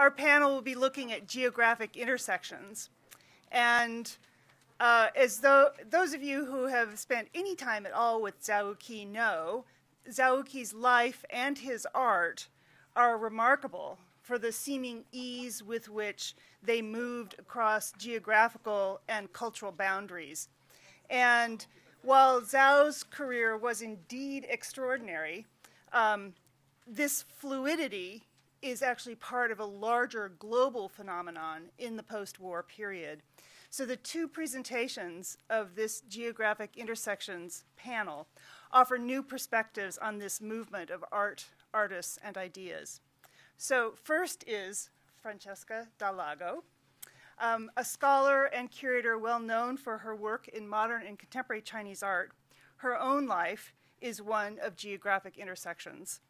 our panel will be looking at geographic intersections. And those of you who have spent any time at all with Zao Wou-Ki know, Zao Wou-Ki's life and his art are remarkable for the seeming ease with which they moved across geographical and cultural boundaries. And while Zao's career was indeed extraordinary, this fluidity is actually part of a larger global phenomenon in the post-war period. So the two presentations of this Geographic Intersections panel offer new perspectives on this movement of art, artists, and ideas. So first is Francesca Dal Lago, a scholar and curator well known for her work in modern and contemporary Chinese art. Her own life is one of geographic intersections.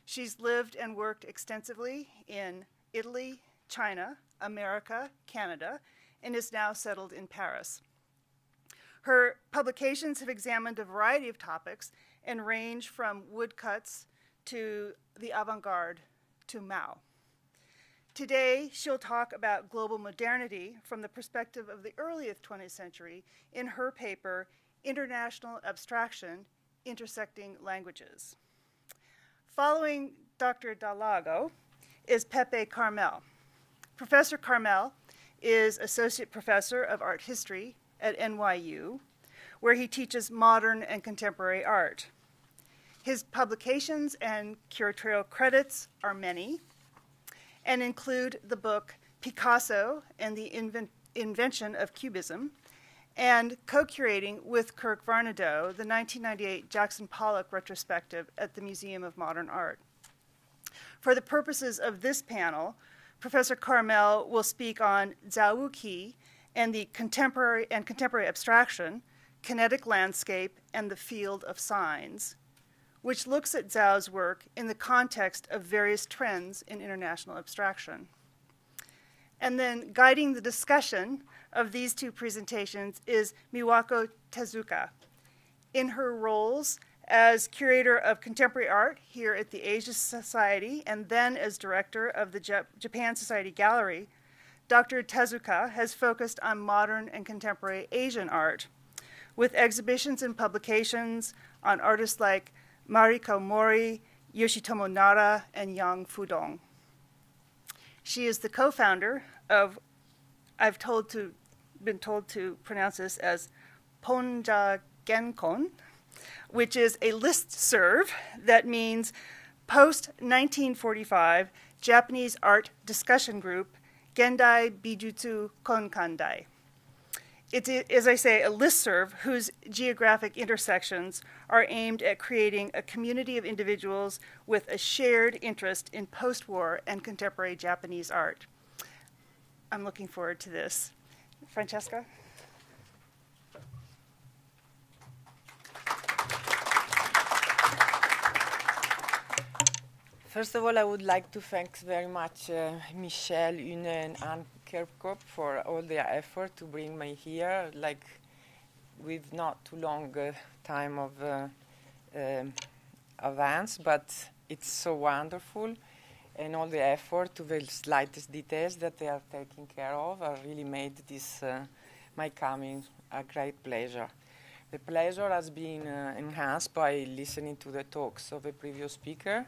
She's lived and worked extensively in Italy, China, America, Canada, and is now settled in Paris. Her publications have examined a variety of topics and range from woodcuts to the avant-garde to Mao. Today, she'll talk about global modernity from the perspective of the earliest 20th century in her paper, International Abstraction, Intersecting Languages. Following Dr. Dal Lago is Pepe Karmel. Professor Karmel is Associate Professor of Art History at NYU, where he teaches modern and contemporary art. His publications and curatorial credits are many and include the book Picasso and the Invention of Cubism and co-curating with Kirk Varnedoe the 1998 Jackson Pollock retrospective at the Museum of Modern Art. For the purposes of this panel, Professor Karmel will speak on Zao Wou-Ki and the contemporary abstraction, Kinetic Landscape, and the Field of Signs, which looks at Zao's work in the context of various trends in international abstraction. And then guiding the discussion of these two presentations is Miwako Tezuka. In her roles as curator of contemporary art here at the Asia Society and then as director of the Japan Society Gallery, Dr. Tezuka has focused on modern and contemporary Asian art, with exhibitions and publications on artists like Mariko Mori, Yoshitomo Nara, and Yang Fudong. She is the co-founder of, been told to pronounce this as PoNJA-GenKon, which is a listserv that means post-1945 Japanese art discussion group, Gendai Bijutsu Konkandai. It's, as I say, a listserv whose geographic intersections are aimed at creating a community of individuals with a shared interest in post-war and contemporary Japanese art. I'm looking forward to this. Francesca? First of all, I would like to thank very much Michelle, Une, and Anne Kirkhope for all their effort to bring me here, like with not too long time of advance, but it's so wonderful, and all the effort to the slightest details that they are taking care of really made this my coming a great pleasure. The pleasure has been enhanced by listening to the talks of the previous speaker,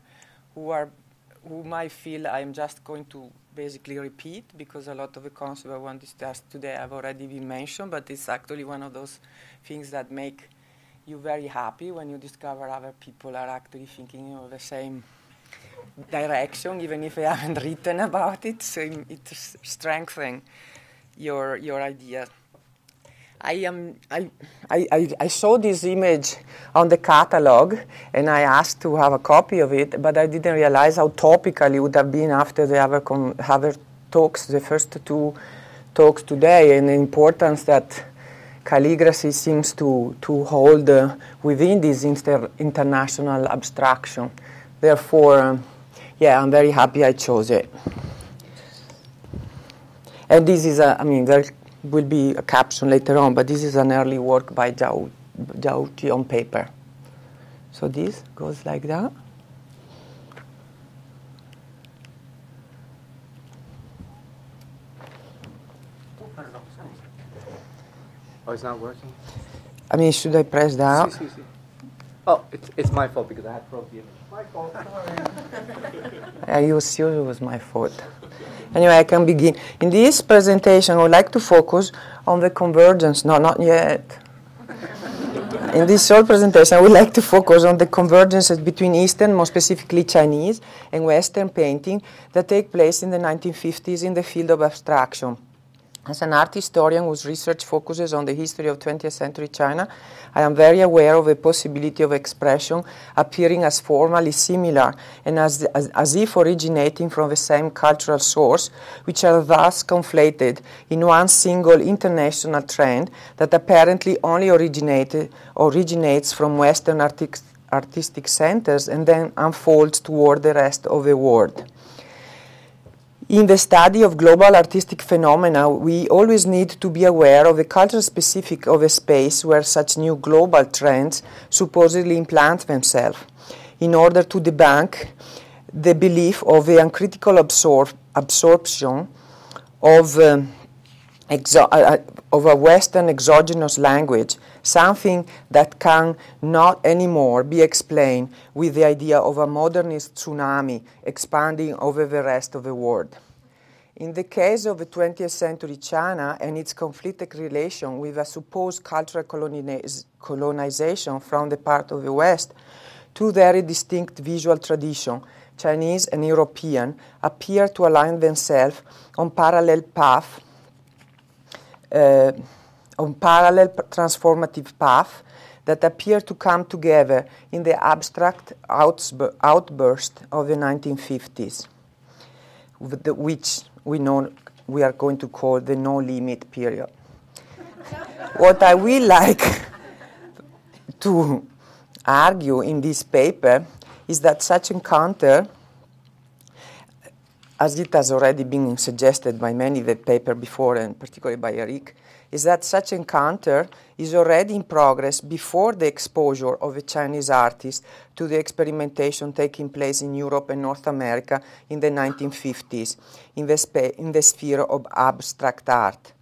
whom I feel I'm just going to basically repeat, because a lot of the concepts I want to discuss today have already been mentioned, but it's actually one of those things that make you very happy when you discover other people are actually thinking of the same direction, even if they haven't written about it, so it strengthens your idea. I saw this image on the catalog, and I asked to have a copy of it, but I didn't realize how topical it would have been after the other talks, the first two talks today, and the importance that calligraphy seems to hold within this international abstraction. Therefore, yeah, I'm very happy I chose it. And this is there will be a caption later on, but this is an early work by Zao Wou-Ki on paper. So this goes like that. Oh, it's not working? I mean, should I press down? Si. Oh, it's my fault because I had problems. My fault, sorry. I was sure it was my fault. Anyway, I can begin. In this presentation, I would like to focus on the convergence. No, not yet. In this short presentation, I would like to focus on the convergences between Eastern, more specifically Chinese, and Western painting that take place in the 1950s in the field of abstraction. As an art historian whose research focuses on the history of 20th century China, I am very aware of the possibility of expression appearing as formally similar and as if originating from the same cultural source, which are thus conflated in one single international trend that apparently only originates from Western artistic centers and then unfolds toward the rest of the world. In the study of global artistic phenomena, we always need to be aware of the cultural specific of a space where such new global trends supposedly implant themselves, in order to debunk the belief of the uncritical absorption of a Western exogenous language, something that can not anymore be explained with the idea of a modernist tsunami expanding over the rest of the world. In the case of the 20th century China and its conflicted relation with a supposed cultural colonization from the part of the West, two very distinct visual traditions, Chinese and European, appear to align themselves on parallel transformative path that appear to come together in the abstract outburst of the 1950s, which we are going to call the no-limit period. What I will like to argue in this paper is that such encounter, as it has already been suggested by many of the paper before, and particularly by Eric, is that such encounter is already in progress before the exposure of a Chinese artist to the experimentation taking place in Europe and North America in the 1950s in the sphere of abstract art.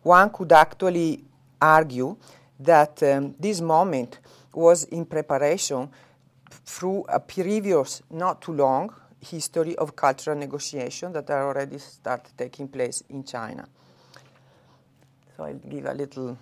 One could actually argue that this moment was in preparation through a previous, not too long, history of cultural negotiation that are already started taking place in China. So I'll give a little,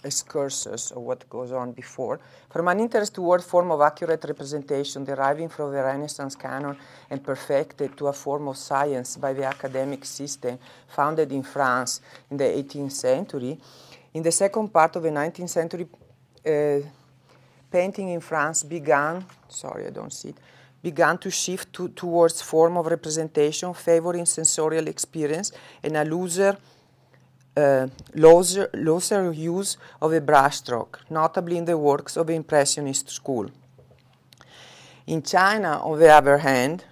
excursus of what goes on before. From an interest toward form of accurate representation deriving from the Renaissance canon and perfected to a form of science by the academic system founded in France in the 18th century, in the second part of the 19th century, painting in France began to shift towards form of representation favoring sensorial experience and a looser use of a brushstroke, notably in the works of the Impressionist school. In China, on the other hand,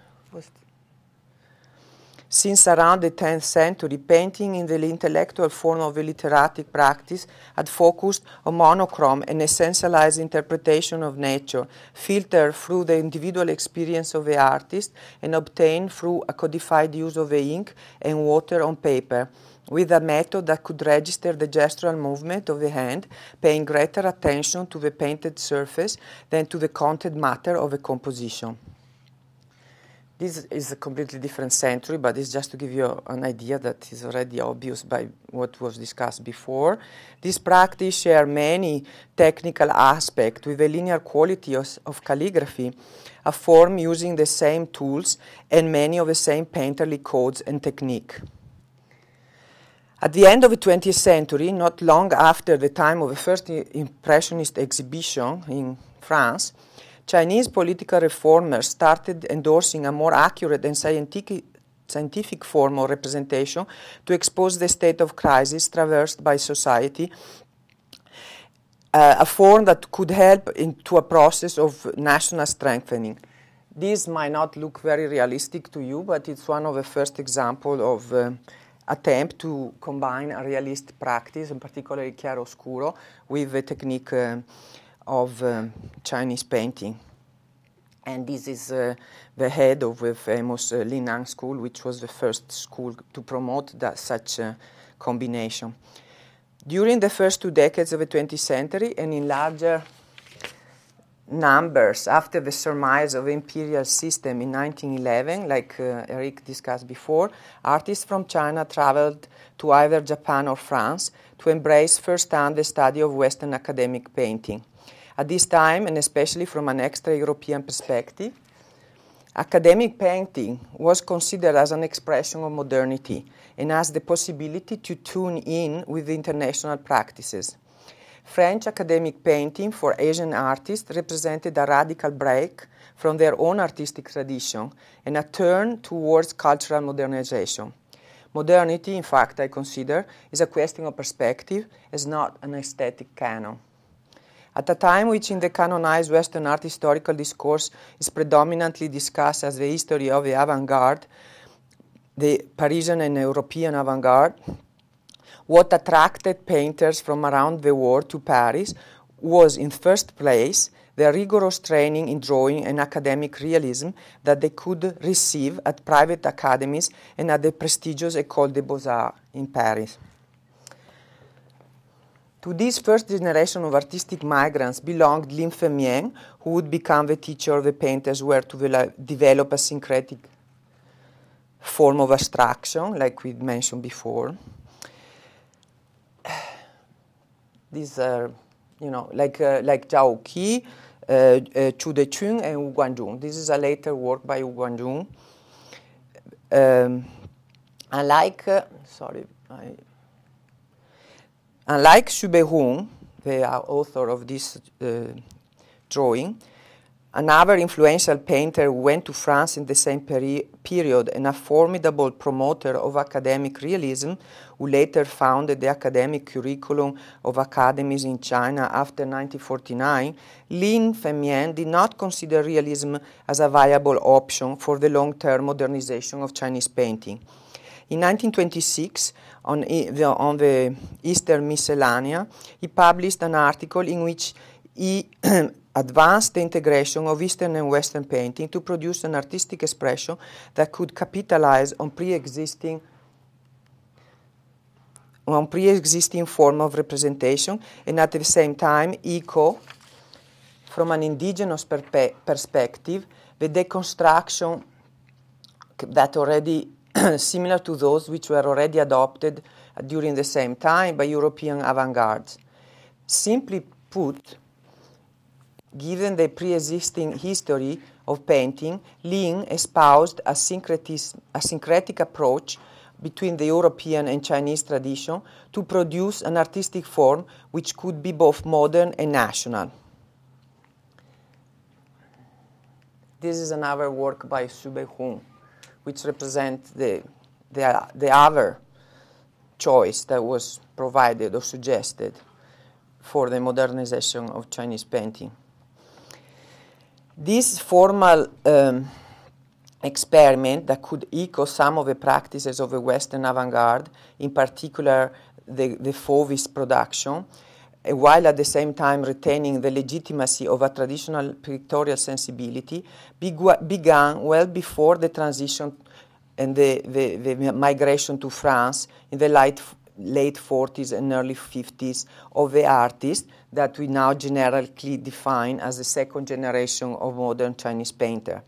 since around the 10th century, painting in the intellectual form of the literatic practice had focused on monochrome and essentialized interpretation of nature, filtered through the individual experience of the artist and obtained through a codified use of the ink and water on paper, with a method that could register the gestural movement of the hand, paying greater attention to the painted surface than to the content matter of a composition. This is a completely different century, but it's just to give you an idea that is already obvious by what was discussed before. This practice shares many technical aspects with the linear quality of calligraphy, a form using the same tools and many of the same painterly codes and technique. At the end of the 20th century, not long after the time of the first Impressionist exhibition in France, Chinese political reformers started endorsing a more accurate and scientific form of representation to expose the state of crisis traversed by society, a form that could help into a process of national strengthening. This might not look very realistic to you, but it's one of the first examples of attempt to combine a realist practice, and particularly chiaroscuro, with the technique of Chinese painting. And this is the head of the famous Linang School, which was the first school to promote such a combination. During the first 2 decades of the 20th century, and in larger numbers after the surmise of the imperial system in 1911, like Eric discussed before, artists from China traveled to either Japan or France to embrace firsthand the study of Western academic painting. At this time, and especially from an extra-European perspective, academic painting was considered as an expression of modernity and as the possibility to tune in with international practices. French academic painting for Asian artists represented a radical break from their own artistic tradition and a turn towards cultural modernization. Modernity, in fact, I consider, is a question of perspective, as not an aesthetic canon. At a time which in the canonized Western art historical discourse is predominantly discussed as the history of the avant-garde, the Parisian and European avant-garde, what attracted painters from around the world to Paris was, in first place, the rigorous training in drawing and academic realism that they could receive at private academies and at the prestigious École des Beaux-Arts in Paris. To this first generation of artistic migrants belonged Lin Fengmian, who would become the teacher of the painters who were to develop a syncretic form of abstraction, like we mentioned before. These are, like Zao Wou-Ki, Chu Dechun, and Wu Guanzhong. This is a later work by Wu Guanzhong. Unlike Xu Beihong, the author of this drawing, another influential painter who went to France in the same period and a formidable promoter of academic realism, who later founded the academic curriculum of academies in China after 1949, Lin Fengmian did not consider realism as a viable option for the long-term modernization of Chinese painting. In 1926, on the Eastern Miscellanea, he published an article in which he advanced the integration of Eastern and Western painting to produce an artistic expression that could capitalize on pre-existing form of representation and at the same time echo, from an indigenous perspective, the deconstruction that already similar to those which were already adopted during the same time by European avant-gardes. Simply put, given the pre-existing history of painting, Lin espoused a syncretic approach between the European and Chinese tradition to produce an artistic form which could be both modern and national. This is another work by Xu Beihong, which represents the other choice that was provided or suggested for the modernization of Chinese painting. This formal experiment that could echo some of the practices of the Western avant-garde, in particular the Fauvist production, while at the same time retaining the legitimacy of a traditional pictorial sensibility, began well before the transition and the migration to France in the late 40s and early 50s of the artists that we now generally define as the second generation of modern Chinese painter.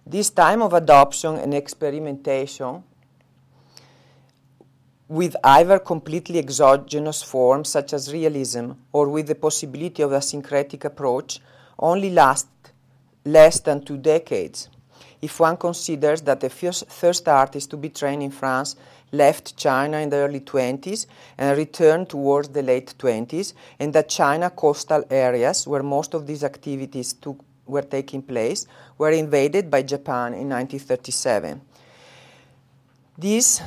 This time of adoption and experimentation with either completely exogenous forms such as realism or with the possibility of a syncretic approach only last less than 2 decades. If one considers that the first artists to be trained in France left China in the early 20s and returned towards the late 20s, and that China coastal areas where most of these activities were taking place were invaded by Japan in 1937. This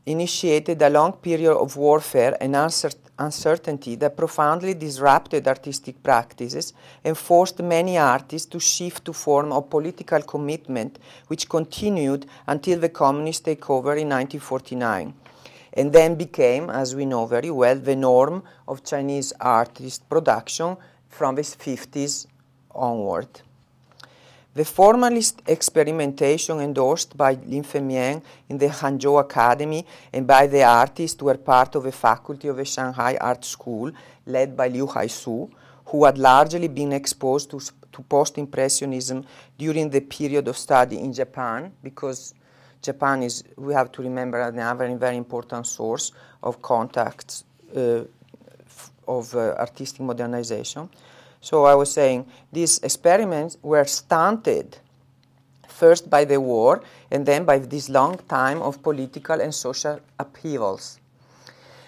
initiated a long period of warfare and uncertainty that profoundly disrupted artistic practices and forced many artists to shift to form of political commitment, which continued until the communist takeover in 1949, and then became, as we know very well, the norm of Chinese artist production from the 50s onward. The formalist experimentation endorsed by Lin Fengmian in the Hangzhou Academy and by the artists who were part of the faculty of the Shanghai Art School, led by Liu Haisu, who had largely been exposed to post-impressionism during the period of study in Japan, because Japan is, we have to remember, another very important source of contacts of artistic modernization. So I was saying these experiments were stunted first by the war and then by this long time of political and social upheavals.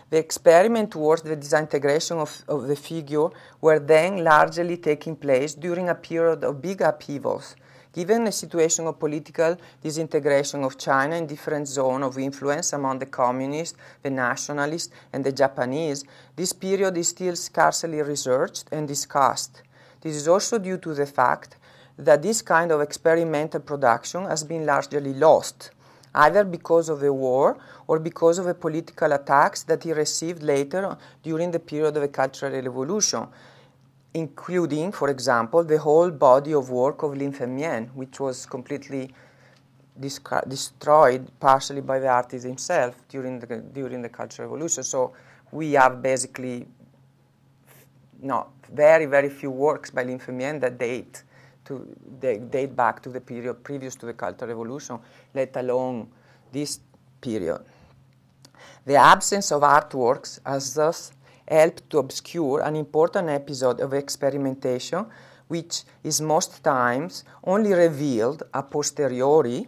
The experiment towards the disintegration of the figure were then largely taking place during a period of big upheavals. Given the situation of political disintegration of China in different zones of influence among the communists, the nationalists, and the Japanese, this period is still scarcely researched and discussed. This is also due to the fact that this kind of experimental production has been largely lost, either because of the war or because of the political attacks that he received later during the period of the Cultural Revolution, including, for example, the whole body of work of Lin Fengmian, which was completely destroyed partially by the artist himself during the Cultural Revolution. So we have basically very, very few works by Lin Fengmian that date back to the period previous to the Cultural Revolution, let alone this period. The absence of artworks has thus helped to obscure an important episode of experimentation, which is most times only revealed a posteriori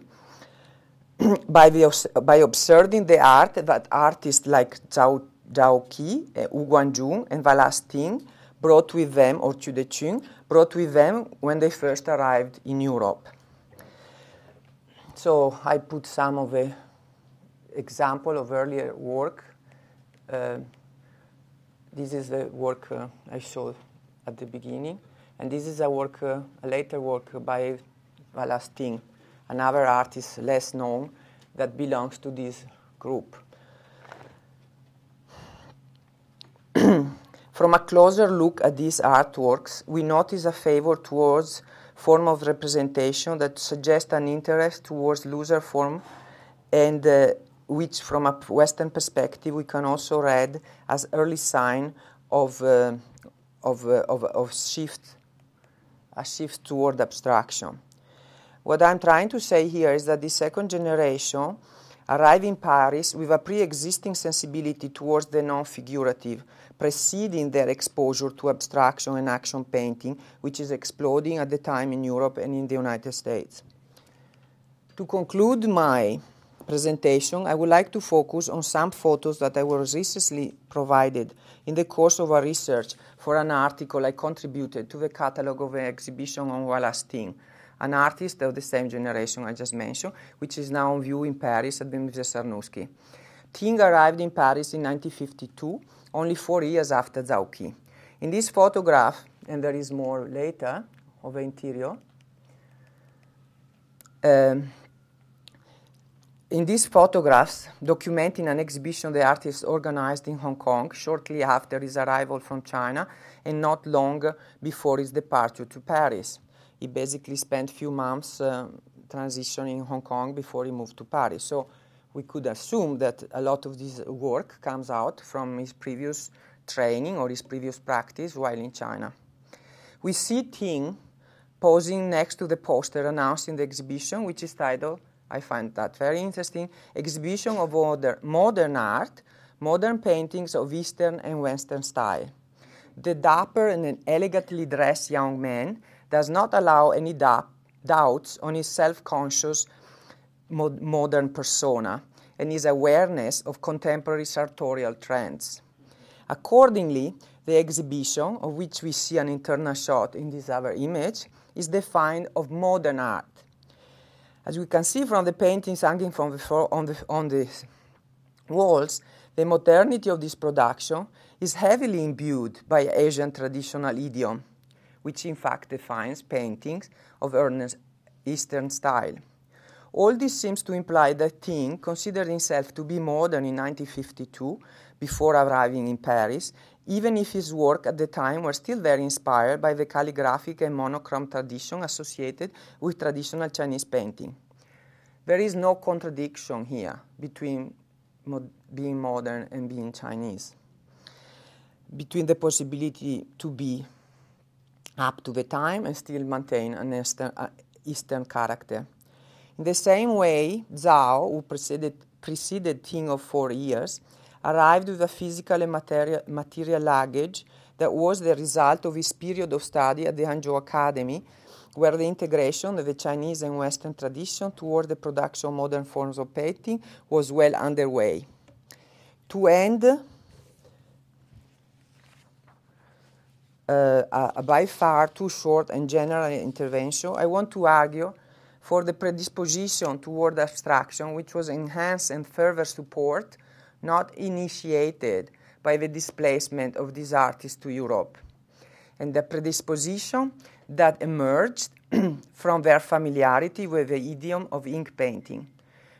by observing the art that artists like Zao Wou-Ki, Wu Guangzhong, and Wallace Ting brought with them, or Chu Dechun, brought with them when they first arrived in Europe. So I put some of the example of earlier work. This is the work I showed at the beginning, and this is a later work by Wallace Ting, another artist less known that belongs to this group. From a closer look at these artworks, we notice a favor towards form of representation that suggests an interest towards looser form, and which, from a Western perspective, we can also read as early sign of a shift toward abstraction. What I'm trying to say here is that the second generation arrived in Paris with a pre-existing sensibility towards the non-figurative, preceding their exposure to abstraction and action painting, which is exploding at the time in Europe and in the United States. To conclude my presentation, I would like to focus on some photos that I was recently provided in the course of a research for an article I contributed to the catalog of an exhibition on Wallace Ting, an artist of the same generation I just mentioned, which is now on view in Paris at the Musée Sarnowski. Ting arrived in Paris in 1952, only 4 years after Zao Wou-Ki. In this photograph, and there is more later of the interior, in these photographs, documenting an exhibition the artist organized in Hong Kong shortly after his arrival from China and not long before his departure to Paris. He basically spent a few months transitioning in Hong Kong before he moved to Paris. So we could assume that a lot of this work comes out from his previous training or his previous practice while in China. We see Ting posing next to the poster announcing the exhibition, which is titled, I find that very interesting, Exhibition of Modern Art, Modern Paintings of Eastern and Western Style. The dapper and elegantly dressed young man does not allow any doubts on his self-conscious modern persona and his awareness of contemporary sartorial trends. Accordingly, the exhibition, of which we see an internal shot in this other image, is defined of modern art. As we can see from the paintings hanging from on the walls, the modernity of this production is heavily imbued by Asian traditional idiom, which in fact defines paintings of earnest Eastern style. All this seems to imply that Ting considered himself to be modern in 1952, before arriving in Paris, even if his work at the time were still very inspired by the calligraphic and monochrome tradition associated with traditional Chinese painting. There is no contradiction here between being modern and being Chinese, between the possibility to be up to the time and still maintain an Eastern character. In the same way, Zao, who preceded Ting of 4 years, arrived with a physical and material luggage that was the result of his period of study at the Hangzhou Academy, where the integration of the Chinese and Western tradition toward the production of modern forms of painting was well underway. To end, a by far too short and general intervention, I want to argue for the predisposition toward abstraction, which was enhanced and further support, not initiated by the displacement of these artists to Europe, and the predisposition that emerged from their familiarity with the idiom of ink painting.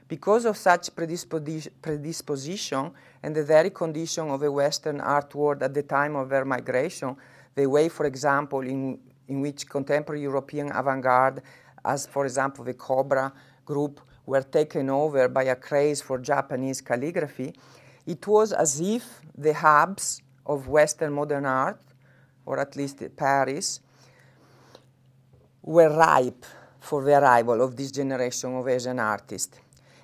Because of such predisposition and the very condition of the Western art world at the time of their migration, the way, for example, in which contemporary European avant-garde, as for example the Cobra group, were taken over by a craze for Japanese calligraphy, it was as if the hubs of Western modern art, or at least Paris, were ripe for the arrival of this generation of Asian artists.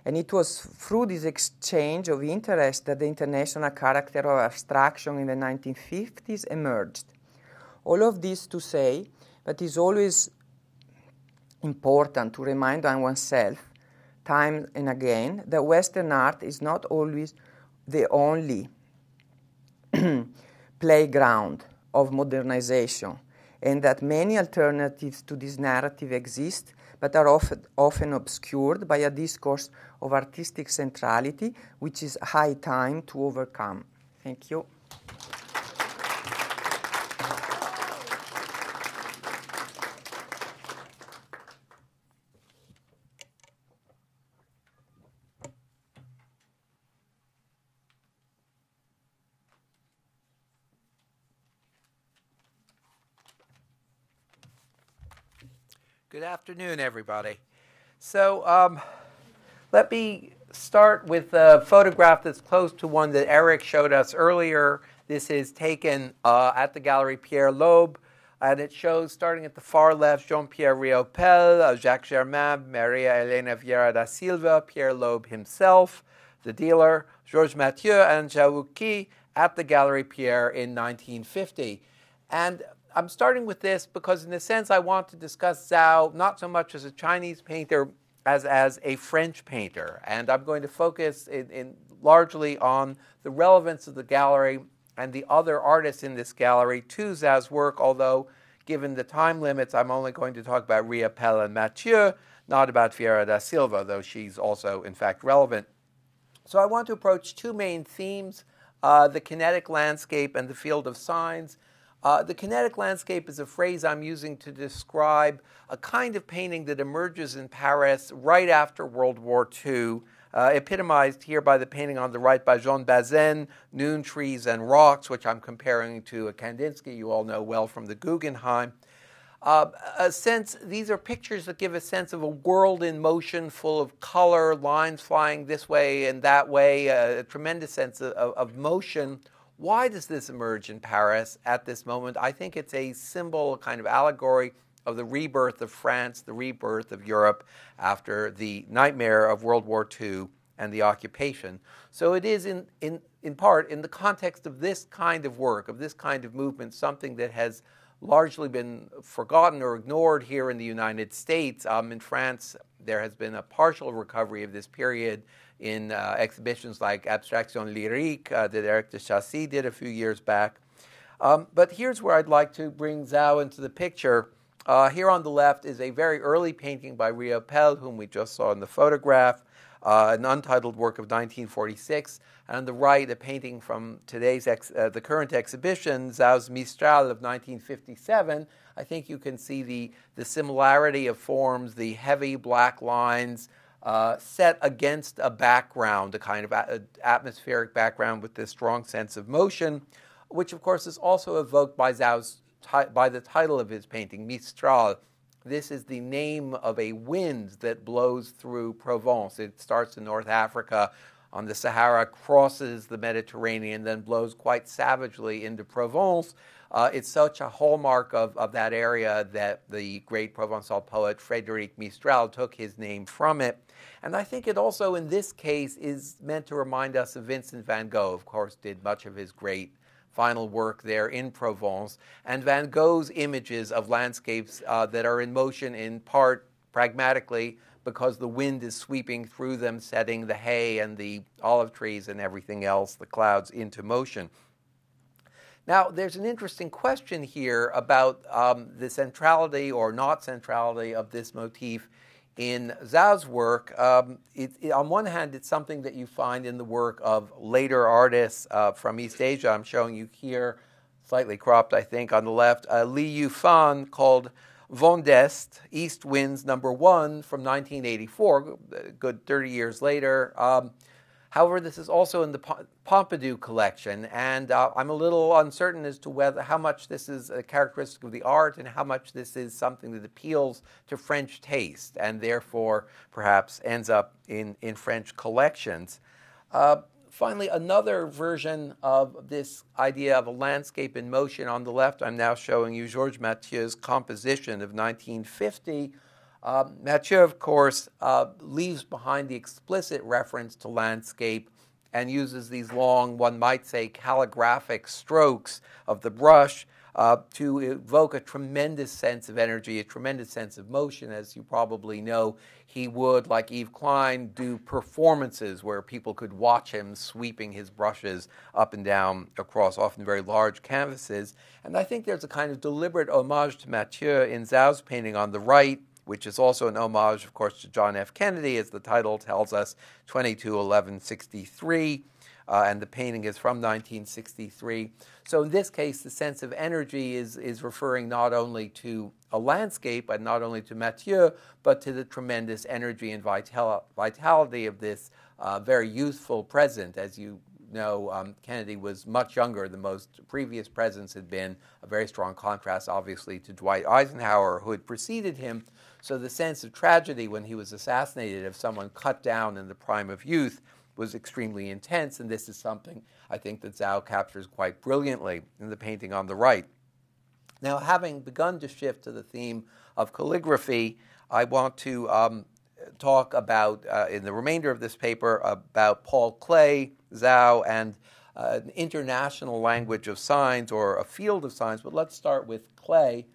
And it was through this exchange of interest that the international character of abstraction in the 1950s emerged. All of this to say that it's always important to remind oneself, time and again, that Western art is not always the only playground of modernization, and that many alternatives to this narrative exist, but are often obscured by a discourse of artistic centrality, which is high time to overcome. Thank you. Good afternoon, everybody. So let me start with a photograph that's close to one that Eric showed us earlier. This is taken at the Gallery Pierre Loeb, and it shows, starting at the far left, Jean-Pierre Riopel, Jacques Germain, Maria Elena Vieira da Silva, Pierre Loeb himself, the dealer, Georges Mathieu, and Zao Wou-Ki at the Gallery Pierre in 1950. And I'm starting with this because, in a sense, I want to discuss Zao not so much as a Chinese painter as a French painter. And I'm going to focus largely on the relevance of the gallery and the other artists in this gallery to Zao's work, although, given the time limits, I'm only going to talk about Riopel and Mathieu, not about Vieira da Silva, though she's also, in fact, relevant. So I want to approach two main themes, the kinetic landscape and the field of signs. The kinetic landscape is a phrase I'm using to describe a kind of painting that emerges in Paris right after World War II, epitomized here by the painting on the right by Jean Bazin, Noon, Trees, and Rocks, which I'm comparing to a Kandinsky you all know well from the Guggenheim. These are pictures that give a sense of a world in motion, full of color, lines flying this way and that way, a tremendous sense of motion. Why does this emerge in Paris at this moment? I think it's a symbol, a kind of allegory of the rebirth of France, the rebirth of Europe after the nightmare of World War II and the occupation. So it is in part, in the context of this kind of work, of this kind of movement, something that has largely been forgotten or ignored here in the United States. In France, there has been a partial recovery of this period in exhibitions like Abstractions lyrique that Eric de Chassis did a few years back. But here's where I'd like to bring Zao into the picture. Here on the left is a very early painting by Riopel, whom we just saw in the photograph, an untitled work of 1946. And on the right, a painting from today's the current exhibition, Zao's Mistral of 1957. I think you can see the similarity of forms, the heavy black lines, set against a background, a kind of atmospheric background with this strong sense of motion, which of course is also evoked by by the title of his painting, Mistral. This is the name of a wind that blows through Provence. It starts in North Africa on the Sahara, crosses the Mediterranean, then blows quite savagely into Provence. It's such a hallmark of that area that the great Provençal poet Frédéric Mistral took his name from it. And I think it also, in this case, is meant to remind us of Vincent van Gogh, of course, did much of his great final work there in Provence. And Van Gogh's images of landscapes that are in motion in part pragmatically because the wind is sweeping through them, setting the hay and the olive trees and everything else, the clouds, into motion. Now, there's an interesting question here about the centrality or not centrality of this motif in Zao's work. On one hand, it's something that you find in the work of later artists from East Asia. I'm showing you here, slightly cropped, I think, on the left, Li Yufan, called Vent d'Est, East Winds #1 from 1984, a good 30 years later. However, this is also in the Pompidou collection, and I'm a little uncertain as to how much this is a characteristic of the art and how much this is something that appeals to French taste and therefore perhaps ends up in French collections. Finally, another version of this idea of a landscape in motion on the left, I'm now showing you Georges Mathieu's composition of 1950. Mathieu, of course, leaves behind the explicit reference to landscape and uses these long, one might say, calligraphic strokes of the brush to evoke a tremendous sense of energy, a tremendous sense of motion. As you probably know, he would, like Yves Klein, do performances where people could watch him sweeping his brushes up and down across often very large canvases. And I think there's a kind of deliberate homage to Mathieu in Zao's painting on the right, which is also an homage, of course, to John F. Kennedy, as the title tells us, 22/11/63, and the painting is from 1963. So in this case, the sense of energy is referring not only to a landscape, and not only to Mathieu, but to the tremendous energy and vitality of this very youthful present. As you know, Kennedy was much younger than most previous presidents had been, a very strong contrast, obviously, to Dwight Eisenhower, who had preceded him. So the sense of tragedy when he was assassinated, of someone cut down in the prime of youth, was extremely intense, and this is something I think that Zao captures quite brilliantly in the painting on the right. Now, having begun to shift to the theme of calligraphy, I want to talk about, in the remainder of this paper, about Paul Klee, Zao, and an international language of signs, or a field of signs. But let's start with Klee.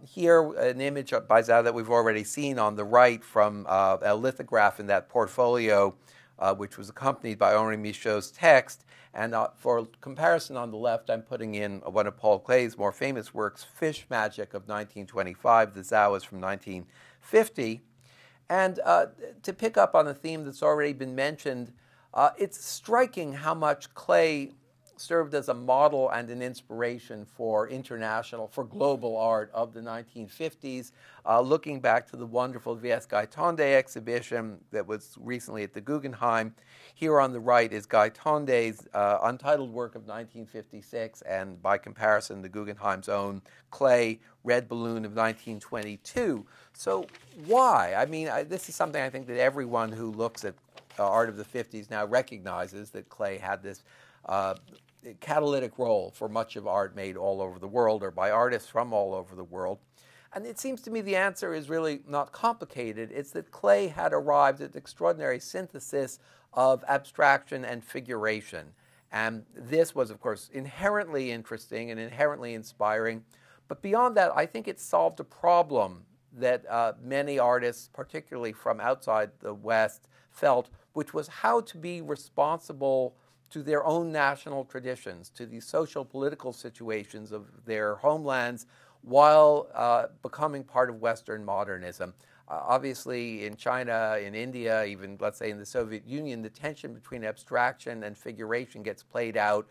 Here, an image by Zao that we've already seen on the right from a lithograph in that portfolio, which was accompanied by Henri Michaud's text. And for comparison on the left, I'm putting in one of Paul Klee's more famous works, Fish Magic of 1925. The Zao is from 1950. And to pick up on a theme that's already been mentioned, it's striking how much Klee served as a model and an inspiration for global art of the 1950s. Looking back to the wonderful V.S. Gaitonde exhibition that was recently at the Guggenheim, here on the right is Gaitonde's untitled work of 1956, and by comparison, the Guggenheim's own Klee Red Balloon of 1922. So why? I mean, this is something I think that everyone who looks at art of the 50s now recognizes, that Klee had this catalytic role for much of art made all over the world, or by artists from all over the world. And it seems to me the answer is really not complicated. It's that Klee had arrived at the extraordinary synthesis of abstraction and figuration. And this was, of course, inherently interesting and inherently inspiring. But beyond that, I think it solved a problem that many artists, particularly from outside the West, felt, which was how to be responsible to their own national traditions, to the social political situations of their homelands, while becoming part of Western modernism. Obviously, in China, in India, even, let's say, in the Soviet Union, the tension between abstraction and figuration gets played out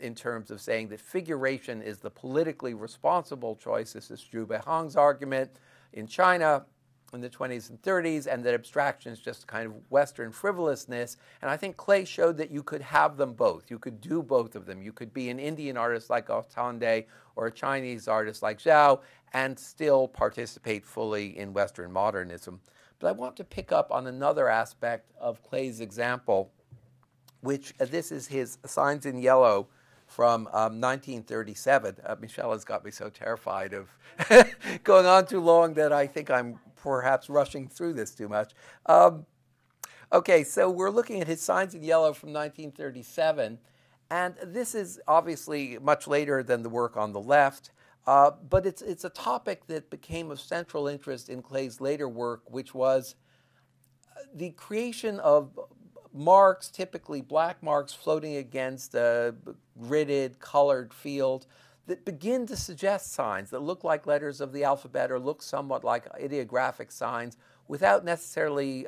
in terms of saying that figuration is the politically responsible choice. This is Zhu Behang's argument. In China, in the 20s and 30s, and that abstraction is just kind of Western frivolousness. And I think clay showed that you could have them both. You could do both of them. You could be an Indian artist like Otande or a Chinese artist like Zhao and still participate fully in Western modernism. But I want to pick up on another aspect of Clay's example, which this is his Signs in Yellow from 1937. Michelle has got me so terrified of going on too long that I think I'm perhaps rushing through this too much. Okay, so we're looking at his Signs in Yellow from 1937, and this is obviously much later than the work on the left, but it's a topic that became of central interest in Clay's later work, which was the creation of marks, typically black marks floating against a gridded, colored field that begin to suggest signs that look like letters of the alphabet or look somewhat like ideographic signs without necessarily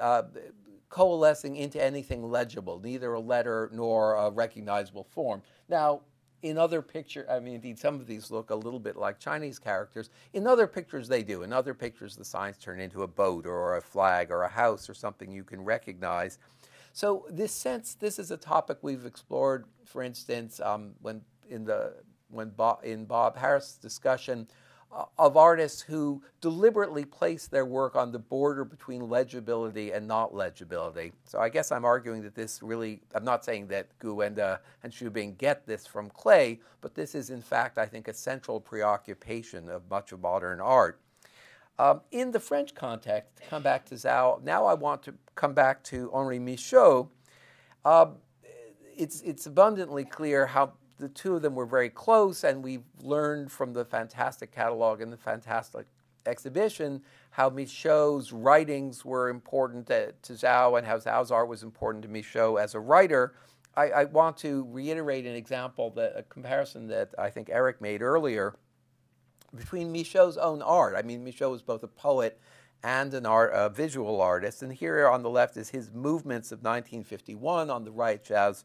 coalescing into anything legible, neither a letter nor a recognizable form. Now, in other pictures, I mean, indeed, some of these look a little bit like Chinese characters. In other pictures, they do. In other pictures, the signs turn into a boat or a flag or a house or something you can recognize. So this is a topic we've explored, for instance, in Bob Harris' discussion of artists who deliberately place their work on the border between legibility and not legibility. So I guess I'm arguing that this really, I'm not saying that Guenda and Xubing get this from Clay, but this is in fact, I think, a central preoccupation of much of modern art. In the French context, to come back to Zao, now I want to come back to Henri Michaud. It's abundantly clear how the two of them were very close, and we've learned from the fantastic catalog and the fantastic exhibition how Michaud's writings were important to Zao and how Zao's art was important to Michaud as a writer. I want to reiterate an example, a comparison that I think Eric made earlier between Michaud's own art. I mean, Michaud was both a poet and a visual artist. And here on the left is his Movements of 1951, on the right, Zhao's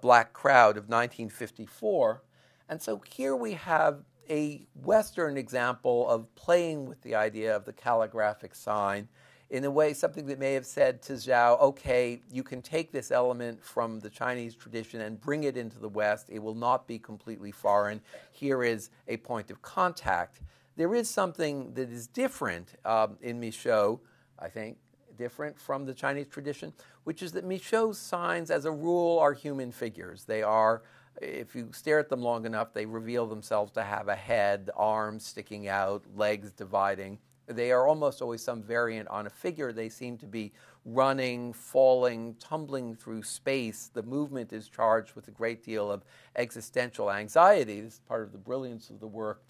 Black Crowd of 1954. And so here we have a Western example of playing with the idea of the calligraphic sign in a way, something that may have said to Zhao, okay, you can take this element from the Chinese tradition and bring it into the West. It will not be completely foreign. Here is a point of contact. There is something that is different in Michaud, I think, different from the Chinese tradition, which is that Michaud's signs, as a rule, are human figures. They are, if you stare at them long enough, they reveal themselves to have a head, arms sticking out, legs dividing. They are almost always some variant on a figure. They seem to be running, falling, tumbling through space. The movement is charged with a great deal of existential anxiety. This is part of the brilliance of the work.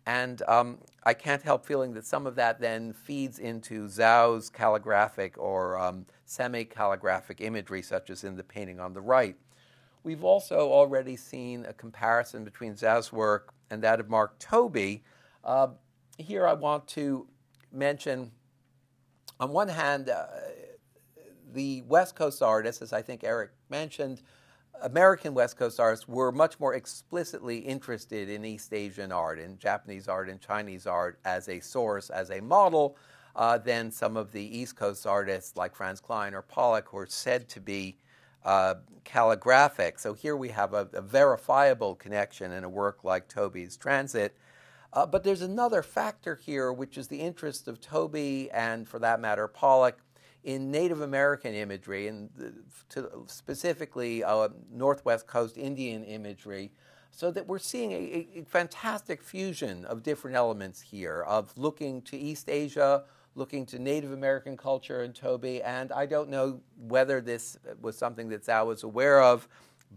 And I can't help feeling that some of that then feeds into Zao's calligraphic or semi-calligraphic imagery, such as in the painting on the right. We've also already seen a comparison between Zao's work and that of Mark Toby. Here I want to mention, on one hand, the West Coast artists, as I think Eric mentioned, American West Coast artists were much more explicitly interested in East Asian art, in Japanese art and Chinese art as a source, as a model, than some of the East Coast artists like Franz Kline or Pollock, who are said to be calligraphic. So here we have a verifiable connection in a work like Toby's Transit. But there's another factor here, which is the interest of Toby and, for that matter, Pollock in Native American imagery, and specifically Northwest Coast Indian imagery, so that we're seeing a fantastic fusion of different elements here, of looking to East Asia, looking to Native American culture in Toby, and I don't know whether this was something that Zao was aware of,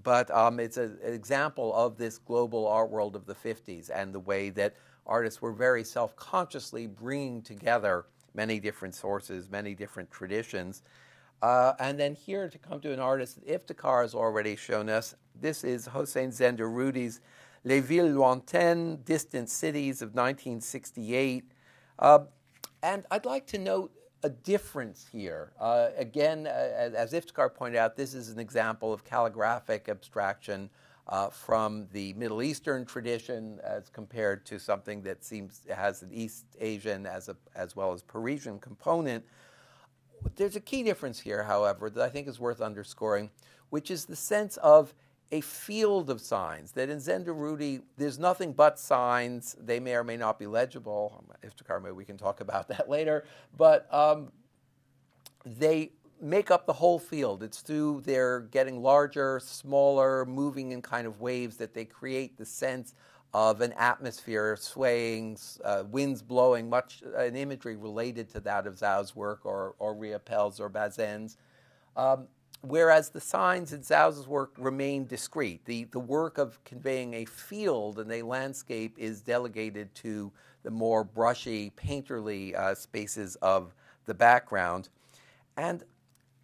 but it's an example of this global art world of the 50s and the way that artists were very self-consciously bringing together many different sources, many different traditions. And then here, to come to an artist that Iftikhar has already shown us, this is Hossein Zenderudi's Les Villes Lointaines, Distant Cities of 1968. And I'd like to note a difference here. Again, as Iftikhar pointed out, this is an example of calligraphic abstraction from the Middle Eastern tradition as compared to something that has an East Asian as well as Parisian component. There's a key difference here, however, that I think is worth underscoring, which is the sense of a field of signs, that in Zenderuti, there's nothing but signs. They may or may not be legible. If Karmel, we can talk about that later. But they make up the whole field. It's through their getting larger, smaller, moving in kind of waves that they create the sense of an atmosphere swaying, winds blowing, much an imagery related to that of Zao's work or Riopel's or Bazin's. Whereas the signs in Zao's work remain discrete. The work of conveying a field and a landscape is delegated to the more brushy, painterly spaces of the background. And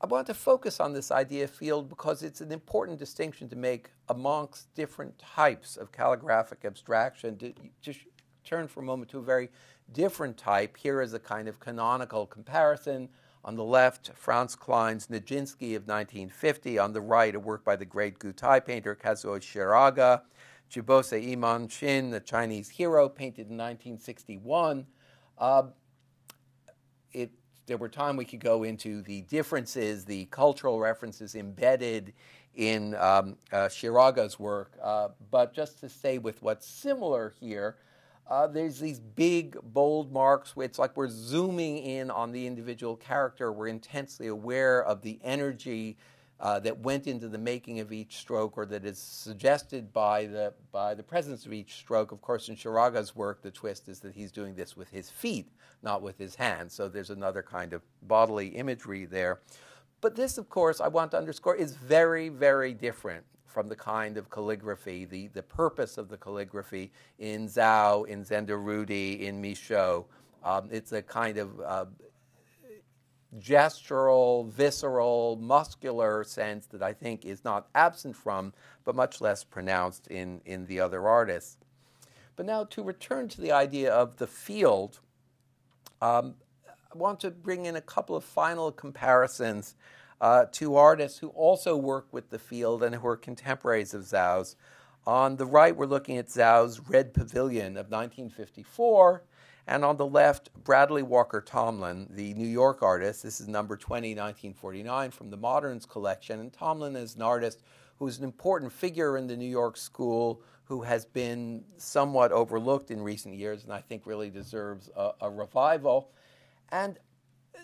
I want to focus on this idea of field because it's an important distinction to make amongst different types of calligraphic abstraction. To just turn for a moment to a very different type. Here is a kind of canonical comparison. On the left, Franz Klein's Nijinsky of 1950. On the right, a work by the great Gutai painter Kazuo Shiraga. Jibose Iman Shin, the Chinese hero, painted in 1961. There were times we could go into the differences, the cultural references embedded in Shiraga's work, but just to stay with what's similar here, there's these big, bold marks. It's like we're zooming in on the individual character. We're intensely aware of the energy that went into the making of each stroke, or that is suggested by the presence of each stroke. Of course, in Shiraga's work, the twist is that he's doing this with his feet, not with his hands. So there's another kind of bodily imagery there. But this, of course, I want to underscore, is very, very different from the kind of calligraphy, the purpose of the calligraphy in Zao, in Zenderuti, in Michaud. It's a kind of gestural, visceral, muscular sense that I think is not absent from, but much less pronounced in the other artists. But now to return to the idea of the field, I want to bring in a couple of final comparisons to artists who also work with the field and who are contemporaries of Zao's. On the right, we're looking at Zao's Red Pavilion of 1954, and on the left, Bradley Walker Tomlin, the New York artist. This is number 20, 1949, from the Moderns collection. And Tomlin is an artist who is an important figure in the New York school, who has been somewhat overlooked in recent years, and I think really deserves a revival. And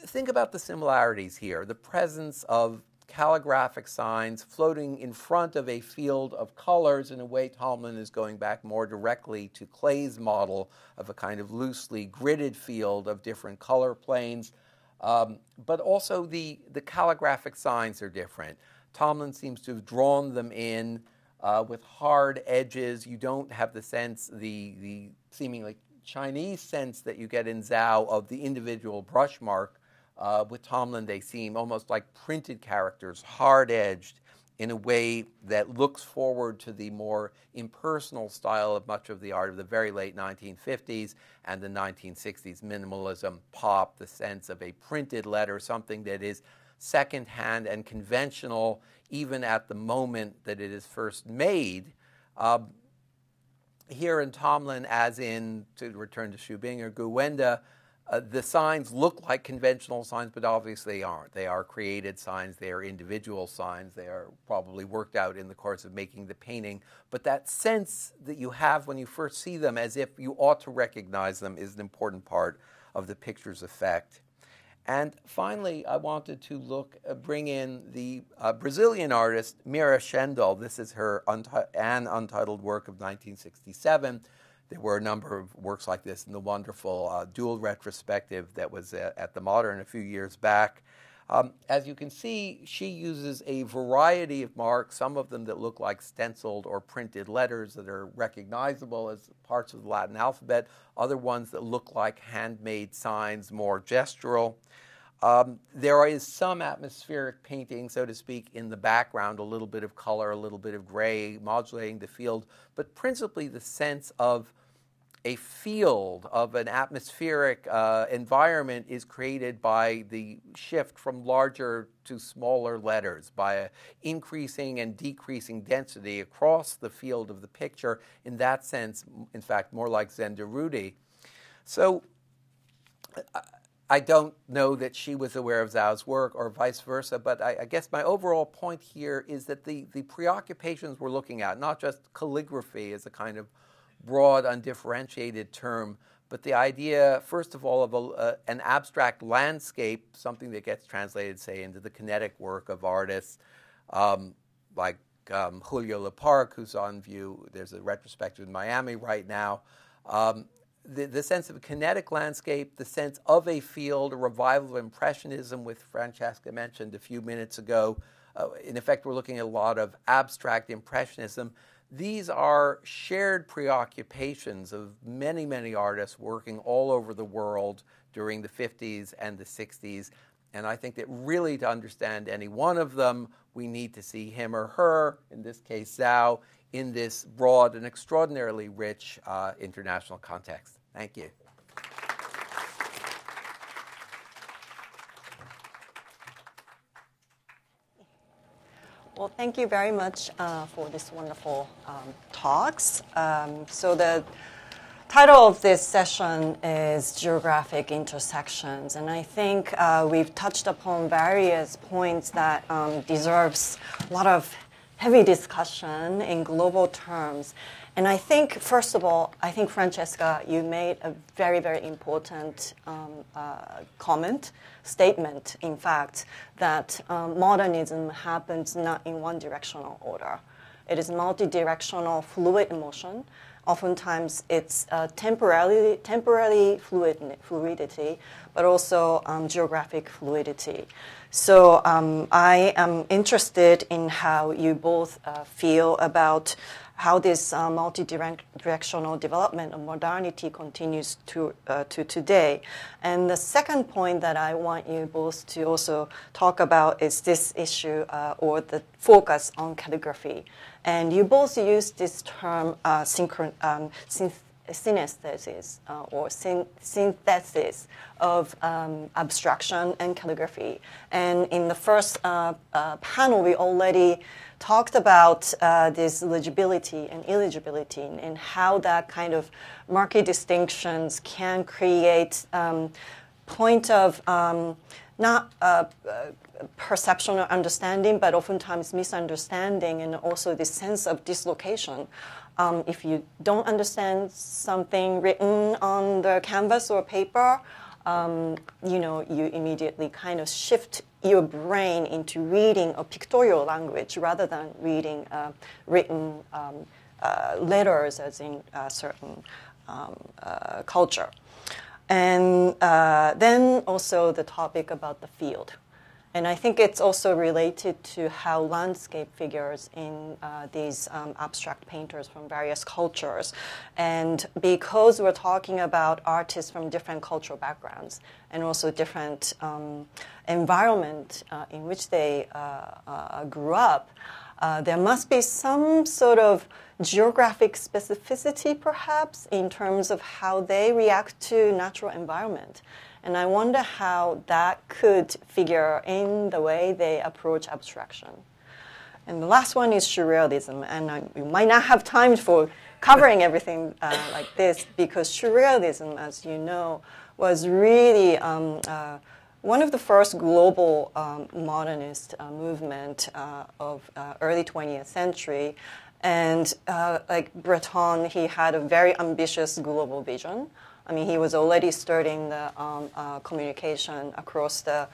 think about the similarities here, the presence of calligraphic signs floating in front of a field of colors. In a way, Tomlin is going back more directly to Clay's model of a kind of loosely gridded field of different color planes. But also the calligraphic signs are different. Tomlin seems to have drawn them in with hard edges. You don't have the sense, the seemingly Chinese sense that you get in Zao of the individual brush mark. With Tomlin, they seem almost like printed characters, hard-edged, in a way that looks forward to the more impersonal style of much of the art of the very late 1950s and the 1960s, minimalism, pop, the sense of a printed letter, something that is secondhand and conventional even at the moment that it is first made. Here in Tomlin, as in, to return to Shubing or Guwenda, the signs look like conventional signs, but obviously they aren't. They are created signs. They are individual signs. They are probably worked out in the course of making the painting. But that sense that you have when you first see them, as if you ought to recognize them, is an important part of the picture's effect. And finally, I wanted to bring in the Brazilian artist Mira Schendel. This is her an untitled work of 1967. There were a number of works like this in the wonderful dual retrospective that was at the Modern a few years back. As you can see, she uses a variety of marks, some of them that look like stenciled or printed letters that are recognizable as parts of the Latin alphabet, other ones that look like handmade signs, more gestural. There is some atmospheric painting, so to speak, in the background, a little bit of color, a little bit of gray, modulating the field, but principally the sense of a field of an atmospheric environment is created by the shift from larger to smaller letters, by a increasing and decreasing density across the field of the picture. In that sense, in fact, more like Zenderuti. So I don't know that she was aware of Zao's work or vice versa, but I guess my overall point here is that the preoccupations we're looking at, not just calligraphy as a kind of broad, undifferentiated term, but the idea, first of all, of an abstract landscape, something that gets translated, say, into the kinetic work of artists like Julio Leparc, who's on view. There's a retrospective in Miami right now. The sense of a kinetic landscape, the sense of a field, a revival of Impressionism, which Francesca mentioned a few minutes ago. In effect, we're looking at a lot of abstract Impressionism. These are shared preoccupations of many, many artists working all over the world during the 50s and the 60s. And I think that really to understand any one of them, we need to see him or her, in this case Zao, in this broad and extraordinarily rich international context. Thank you. Well, thank you very much for this wonderful talks. So the title of this session is Geographic Intersections, and I think we've touched upon various points that deserves a lot of heavy discussion in global terms. And I think, first of all, I think, Francesca, you made a very, very important statement, in fact, that modernism happens not in one directional order. It is multi-directional fluid motion. Oftentimes, it's temporary fluidity, but also geographic fluidity. So I am interested in how you both feel about how this multi-directional development of modernity continues to today. And the second point that I want you both to also talk about is this issue or the focus on calligraphy. And you both use this term synesthesis or synthesis of abstraction and calligraphy. And in the first panel, we already talked about this legibility and illegibility and how that kind of marked distinctions can create point of not perception or understanding, but oftentimes misunderstanding, and also this sense of dislocation. If you don't understand something written on the canvas or paper, you immediately kind of shift your brain into reading a pictorial language rather than reading written letters as in a certain culture. And then also the topic about the field. And I think it's also related to how landscape figures in these abstract painters from various cultures. And because we're talking about artists from different cultural backgrounds and also different environment in which they grew up, there must be some sort of geographic specificity, perhaps, in terms of how they react to natural environment. And I wonder how that could figure in the way they approach abstraction. And the last one is surrealism. And we might not have time for covering everything like this, because surrealism, as you know, was really one of the first global modernist movement of early 20th century. And like Breton, he had a very ambitious global vision. I mean, he was already starting the communication across the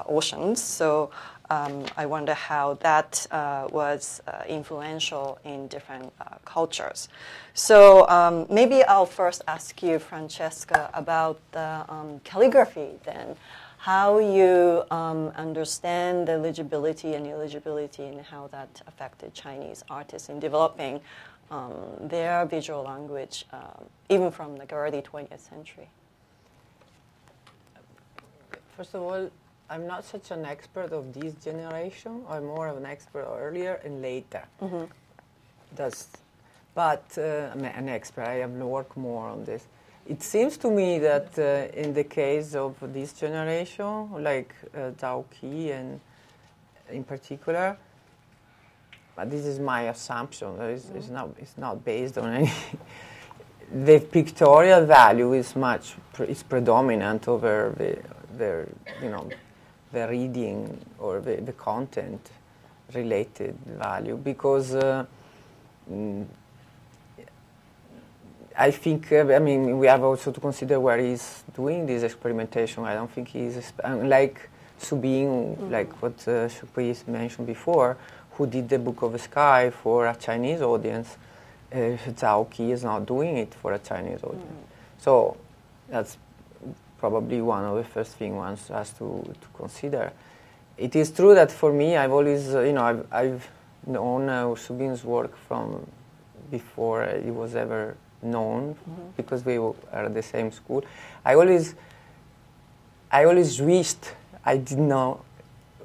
oceans. So I wonder how that was influential in different cultures. So maybe I'll first ask you, Francesca, about the calligraphy then. How you understand the legibility and illegibility and how that affected Chinese artists in developing their visual language, even from the early 20th century. First of all, I'm not such an expert of this generation. I'm more of an expert earlier and later. Mm-hmm. but I'm an expert. I have worked more on this. It seems to me that in the case of this generation, like Zao Wou-Ki and in particular, but this is my assumption. It's not based on any. The pictorial value is predominant over the reading or the content related value, because I think we have also to consider where he's doing this experimentation. I don't think he's like Subin, like what Shukri mentioned before, who did the Book of the Sky for a Chinese audience. Zao Wou-Ki is not doing it for a Chinese audience. So that's probably one of the first things one has to consider. It is true that for me, I've always, I've known Subin's work from before it was ever known, because we were at the same school. I always wished I didn't know.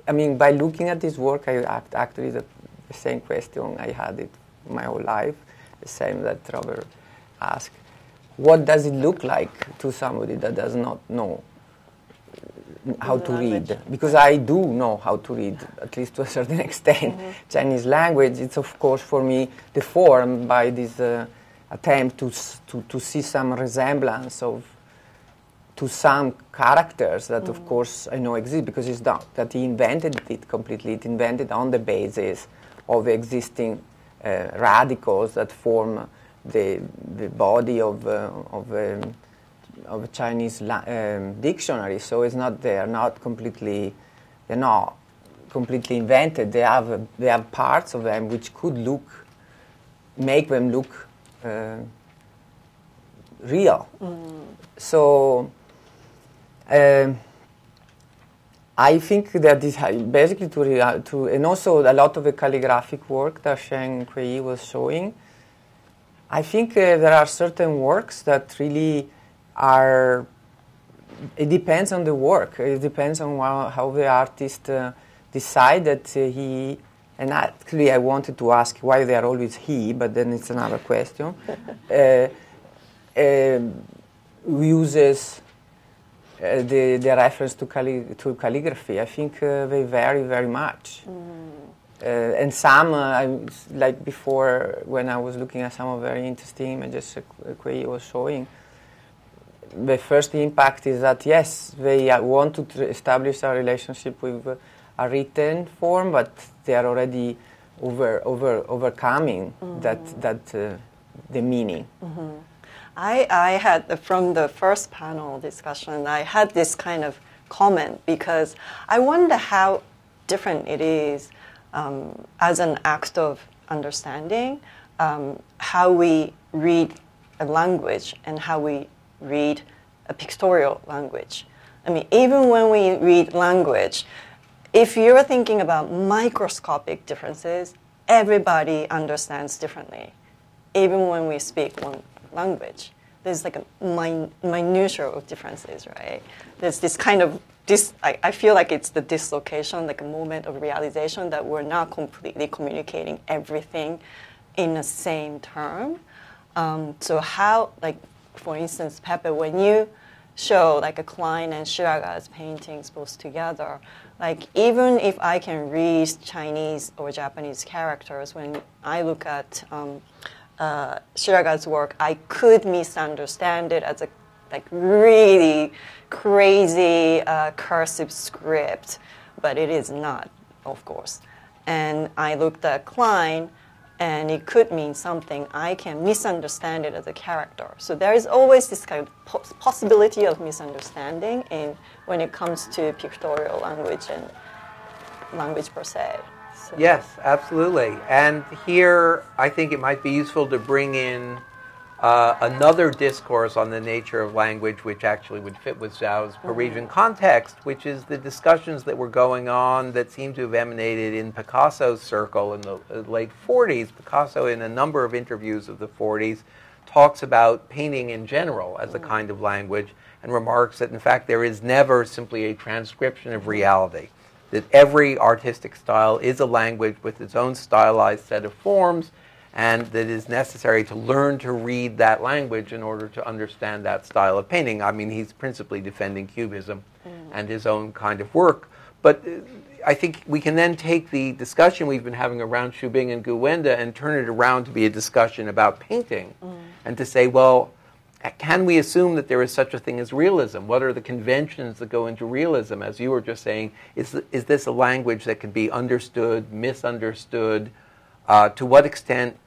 By looking at this work, I actually the same question I had it my whole life, the same that Robert asked. What does it look like to somebody that does not know how to read? Because I do know how to read, at least to a certain extent. Chinese language, it's of course for me deformed by this attempt to see some resemblance to some characters that of course I know exist, because it's not that he invented it completely. It invented on the basis of existing radicals that form the body of a Chinese dictionary. So it's not they're not completely invented. They have parts of them which could make them look real. So I think that this basically to and also a lot of the calligraphic work that Sheng Kui was showing. I think there are certain works that really are. It depends on the work. It depends on how the artist decide that he. And actually, I wanted to ask why they are always he, but then it's another question. Uses the reference to calligraphy. I think they vary very much. And some, like before, when I was looking at some of very interesting images Kui was showing, the first impact is that, yes, they want to establish a relationship with a written form, but they are already overcoming the meaning. I had, from the first panel discussion, I had this kind of comment, because I wonder how different it is as an act of understanding, how we read a language and how we read a pictorial language. Even when we read language, if you're thinking about microscopic differences, everybody understands differently. Even when we speak one language, there's like a minutiae of differences, right? There's this kind of I feel like it's the dislocation, like a moment of realization that we're not completely communicating everything in the same term. So how, like, for instance, Pepe, when you show like a Klein and Shiraga's paintings both together, like even if I can read Chinese or Japanese characters, when I look at Shiraga's work, I could misunderstand it as a really crazy cursive script, but it is not, of course. And I looked at Klein, and it could mean something. I can misunderstand it as a character. So there is always this kind of possibility of misunderstanding when it comes to pictorial language and language per se. So. Yes, absolutely. And here, I think it might be useful to bring in another discourse on the nature of language, which actually would fit with Zhao's Parisian context, which is the discussions that were going on that seem to have emanated in Picasso's circle in the late 40s. Picasso, in a number of interviews of the 40s, talks about painting in general as a kind of language, and remarks that, in fact, there is never simply a transcription of reality, that every artistic style is a language with its own stylized set of forms, and that it is necessary to learn to read that language in order to understand that style of painting. I mean, he's principally defending Cubism and his own kind of work, but I think we can then take the discussion we've been having around Xubing and Guwenda and turn it around to be a discussion about painting, and to say, well, can we assume that there is such a thing as realism? What are the conventions that go into realism? As you were just saying, is this a language that can be understood, misunderstood? To what extent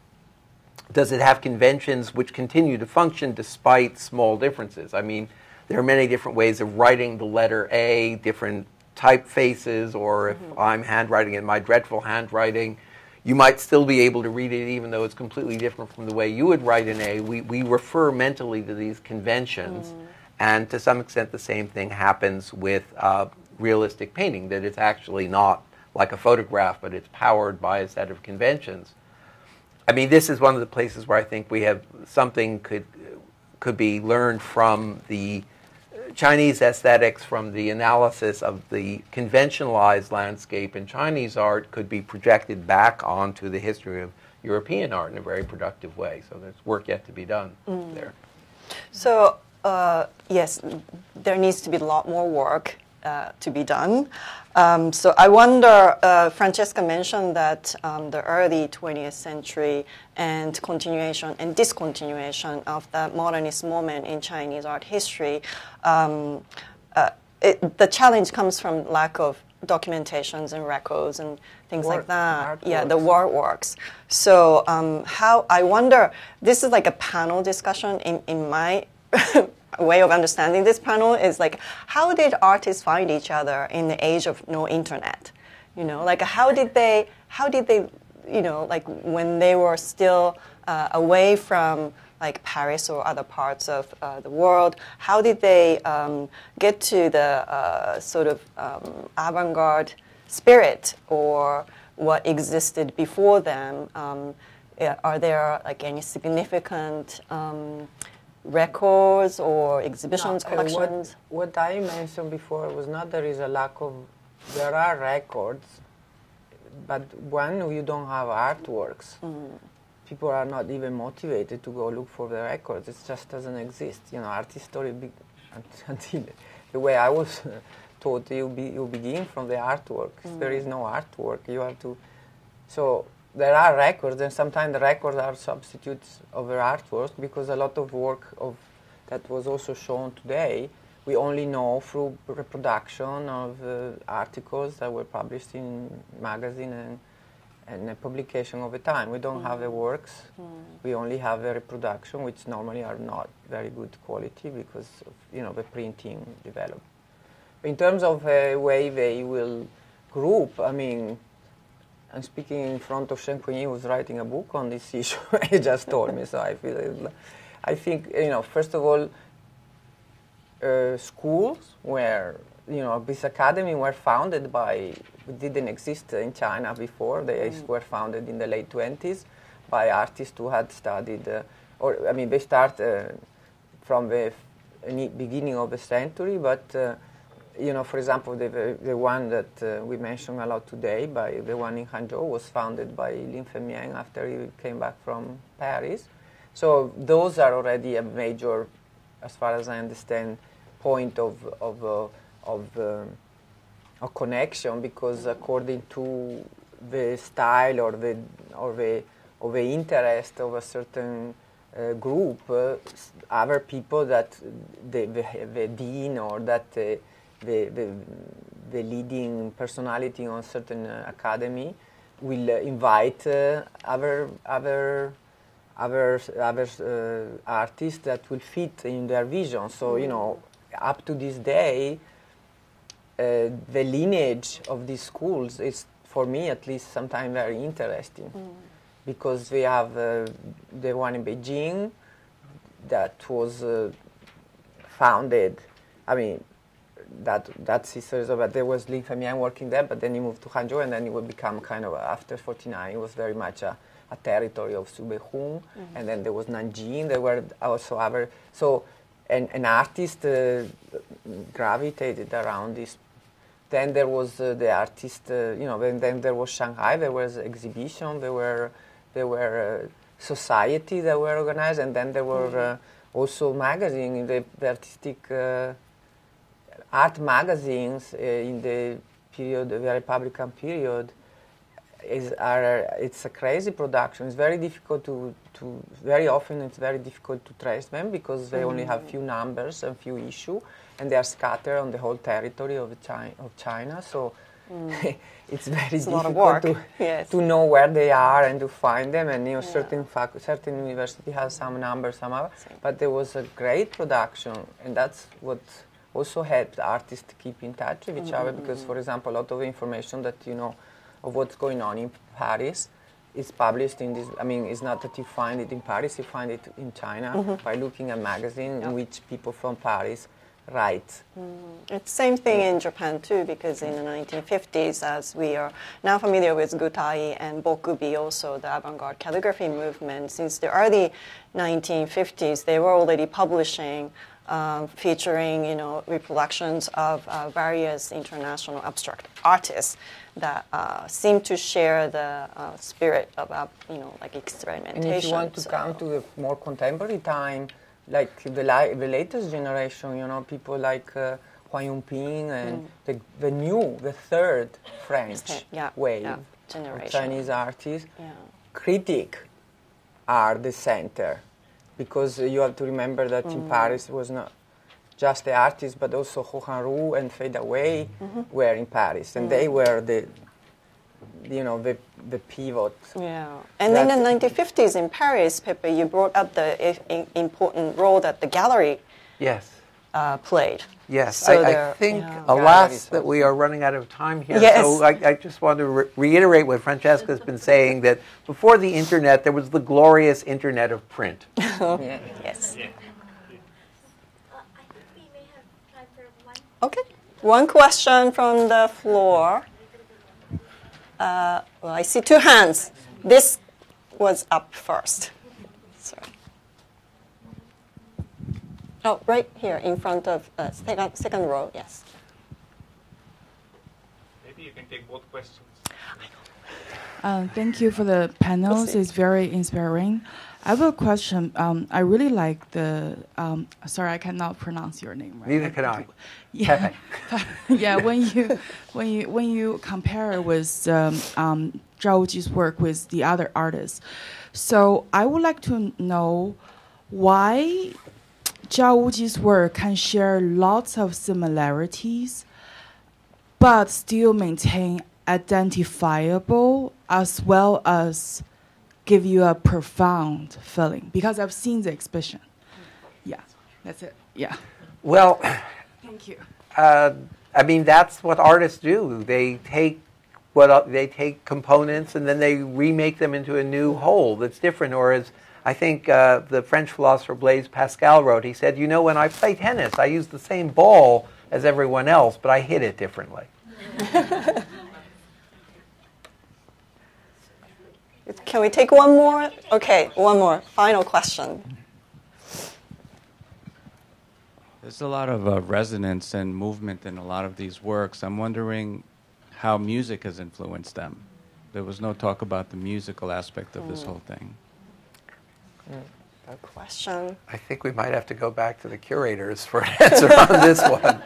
does it have conventions which continue to function despite small differences? I mean, there are many different ways of writing the letter A, different typefaces, or if I'm handwriting in my dreadful handwriting, you might still be able to read it even though it's completely different from the way you would write an A. We refer mentally to these conventions, and to some extent the same thing happens with realistic painting, that it's actually not like a photograph, but it's powered by a set of conventions. I mean, this is one of the places where I think we have something could be learned from the Chinese aesthetics, from the analysis of the conventionalized landscape in Chinese art, could be projected back onto the history of European art in a very productive way. So there's work yet to be done there. So, yes, there needs to be a lot more work to be done. So I wonder, Francesca mentioned that the early 20th century and continuation and discontinuation of the modernist moment in Chinese art history, the challenge comes from lack of documentations and records and things like that. Yeah, the war works. So how, I wonder, this is like a panel discussion in my way of understanding this panel is like, how did artists find each other in the age of no internet? You know, like how did they, you know, like when they were still away from like Paris or other parts of the world, how did they get to the sort of avant-garde spirit, or what existed before them? Are there like any significant records or exhibitions, collections? What I mentioned before was not there is a lack of, there are records, but when you don't have artworks, people are not even motivated to go look for the records. It just doesn't exist. You know, art history, until the way I was taught, you begin from the artwork. If there is no artwork, you have to, so there are records, and sometimes the records are substitutes of the artwork, because a lot of work of that was also shown today, we only know through reproduction of articles that were published in magazine and a publication over time. We don't have the works. We only have the reproduction, which normally are not very good quality because of, you know, the printing developed. In terms of a way they will group, I mean, I'm speaking in front of Shen Kuan-Yi, who's writing a book on this issue. He just told me, so I think, you know, first of all, schools where, you know, this academy were founded by, didn't exist in China before. They were founded in the late 20s by artists who had studied, or I mean, they start from the beginning of the century, but you know, for example, the one that we mentioned a lot today, by the one in Hangzhou, was founded by Lin Femian after he came back from Paris. So those are already a major, as far as I understand, point of connection, because according to the style or the interest of a certain group, other people that the dean or that the leading personality on certain academy will invite other artists that will fit in their vision. So, you know, up to this day, the lineage of these schools is, for me at least, sometimes very interesting, because we have the one in Beijing that was founded, I mean, that's his story, but there was Lin Femian working there, but then he moved to Hangzhou, and then it would become kind of, after 49, it was very much a territory of Subehung, and then there was Nanjing, there were also other, so, and an artist gravitated around this. Then there was the artist, you know, then there was Shanghai, there was exhibition, there were there were society that were organized, and then there were also magazines, the artistic art magazines in the period, the Republican period. It's a crazy production. It's very difficult to very often it's very difficult to trace them because they only have few numbers and few issues, and they are scattered on the whole territory of China. So it's very difficult to know where they are and to find them. And certain university has some numbers, some other. But there was a great production, and that's what also helped artists keep in touch with each other. Because, for example, a lot of information that of what's going on in Paris is published in this. I mean, it's not that you find it in Paris; you find it in China by looking at magazines in which people from Paris write. It's the same thing in Japan too, because in the 1950s, as we are now familiar with Gutai and Bokubi, also the avant-garde calligraphy movement, since the early 1950s, they were already publishing featuring, reproductions of various international abstract artists that seem to share the spirit of, like experimentation. And if you want to come to the more contemporary time, like the latest generation, people like Huang Yongping and the third French wave of Chinese artists, critic are the center. Because you have to remember that in Paris it was not just the artists, but also Ho Han-ru and Fei Dawei were in Paris, and they were the pivot. Yeah, and in the 1950s in Paris, Pepe, you brought up the important role that the gallery played. Yes, so I think, alas, that we are running out of time here. Yes. So I just want to reiterate what Francesca has been saying, that before the internet, there was the glorious internet of print. Yes. I think we may have time for one. Okay. One question from the floor. Well, I see two hands. This was up first. Sorry. Oh, right here in front of second row, yes. Maybe you can take both questions. Thank you for the panels. It's very inspiring. I have a question. I really like the. Sorry, I cannot pronounce your name. Right? Neither can I. Yeah, yeah. When you compare with Zao Wou-Ki's work with the other artists, so I would like to know why Zao Wou-Ki's work can share lots of similarities, but still maintain identifiable as well as give you a profound feeling. Because I've seen the exhibition. Yeah, that's it. Yeah. Well, thank you. I mean, that's what artists do. They take components and then they remake them into a new whole that's different. Or as I think the French philosopher Blaise Pascal wrote, he said, when I play tennis, I use the same ball as everyone else, but I hit it differently. Can we take one more? Okay, one more. Final question. There's a lot of resonance and movement in a lot of these works. I'm wondering how music has influenced them. There was no talk about the musical aspect of this whole thing. Good question. I think we might have to go back to the curators for an answer on this one.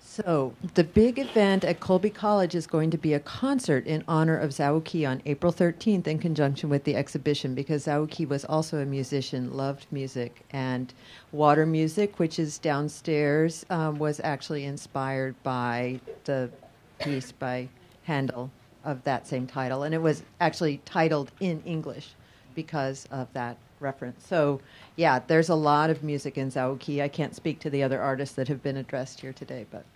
So the big event at Colby College is going to be a concert in honor of Zao Wou-Ki on April 13th in conjunction with the exhibition, because Zao Wou-Ki was also a musician, loved music, and Water Music, which is downstairs, was actually inspired by the piece by Handel of that same title, and it was actually titled in English because of that reference. So yeah, there's a lot of music in Zao Wou-Ki. I can't speak to the other artists that have been addressed here today, but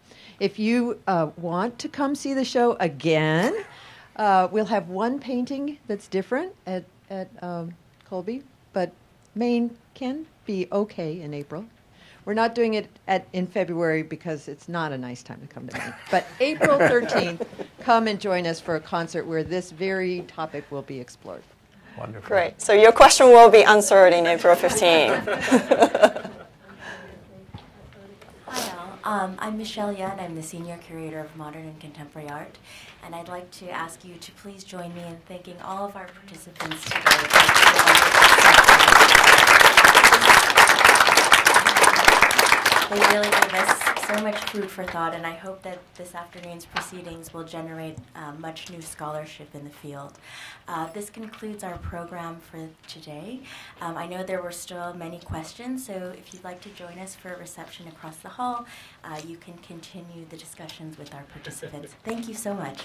if you want to come see the show again, we'll have one painting that's different at Colby, but Maine can be okay in April. We're not doing it in February because it's not a nice time to come to Maine. But April 13th, come and join us for a concert where this very topic will be explored. Wonderful. Great. So your question will be answered in April 15th. Hi, I'm Michelle Yun. I'm the Senior Curator of Modern and Contemporary Art. And I'd like to ask you to please join me in thanking all of our participants today. They really gave us so much food for thought, and I hope that this afternoon's proceedings will generate much new scholarship in the field. This concludes our program for today. I know there were still many questions, so if you'd like to join us for a reception across the hall, you can continue the discussions with our participants. Thank you so much.